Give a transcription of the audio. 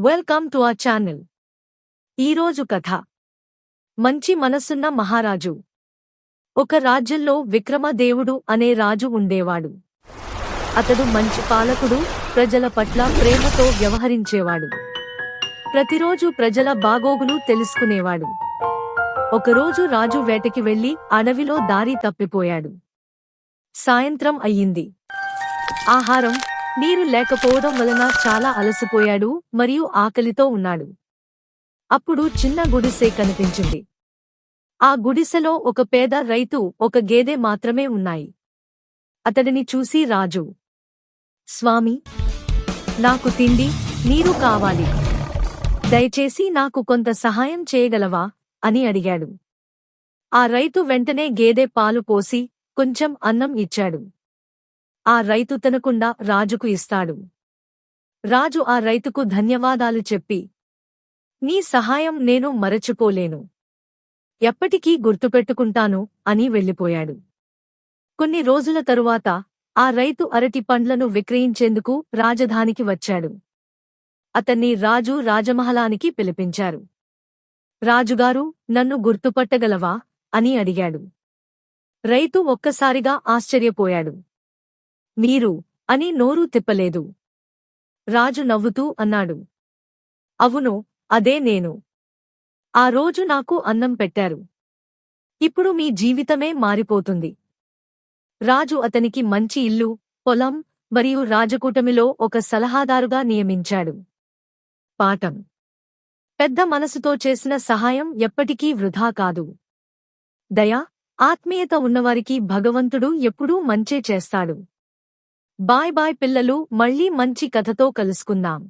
Welcome to our channel. ఈరోజు కథ మంచి మనసున్న మహారాజు. ఒక రాజ్యంలో విక్రమదేవుడు అనే రాజు ఉండేవాడు. అతడు మంచి పాలకుడు, ప్రజల పట్ల ప్రేమతో వ్యవహరించేవాడు. ప్రతిరోజు ప్రజల బాగోగులు తెలుసుకునేవాడు. ఒకరోజు రాజు వేటకి వెళ్లి అడవిలో దారి తప్పిపోయాడు. సాయంత్రం అయ్యింది. ఆహారం, నీరు లేకపోవడం వలన చాలా అలసిపోయాడు మరియు ఆకలితో ఉన్నాడు. అప్పుడు చిన్న గుడిసె కనిపించింది. ఆ గుడిసెలో ఒక పేద రైతు, ఒక గేదె మాత్రమే ఉన్నాయి. అతడిని చూసి రాజు, స్వామీ, నాకు తిండి, నీరు కావాలి. దయచేసి నాకు కొంత సహాయం చేయగలవా అని అడిగాడు. ఆ రైతు వెంటనే గేదె పాలు పోసి కొంచెం అన్నం ఇచ్చాడు. ఆ రైతు తినకుండా రాజుకు ఇస్తాడు. రాజు ఆ రైతుకు ధన్యవాదాలు చెప్పి, నీ సహాయం నేను మరచిపోలేను, ఎప్పటికీ గుర్తుపెట్టుకుంటాను అని వెళ్ళిపోయాడు. కొన్ని రోజుల తరువాత ఆ రైతు అరటి పండ్లను విక్రయించేందుకు రాజధానికి వచ్చాడు. అతన్ని రాజు రాజమహలానికి పిలిపించారు. రాజుగారు, నన్ను గుర్తుపట్టగలవా అని అడిగాడు. రైతు ఒక్కసారిగా ఆశ్చర్యపోయాడు. మీరు అని నోరు తిప్పలేదు. రాజు నవ్వుతూ అన్నాడు, అవును, అదే నేను. ఆ రోజు నాకు అన్నం పెట్టారు. ఇప్పుడు మీ జీవితమే మారిపోతుంది. రాజు అతనికి మంచి ఇల్లు, పొలం మరియు రాజకూటమిలో ఒక సలహాదారుగా నియమించాడు. పాఠం: పెద్ద మనసుతో చేసిన సహాయం ఎప్పటికీ వృధా కాదు. దయ, ఆత్మీయత ఉన్నవారికి భగవంతుడు ఎప్పుడూ మంచే చేస్తాడు. బాయ్ బాయ్ పిల్లలు, మళ్ళీ మంచి కథతో కలుసుకుందాం.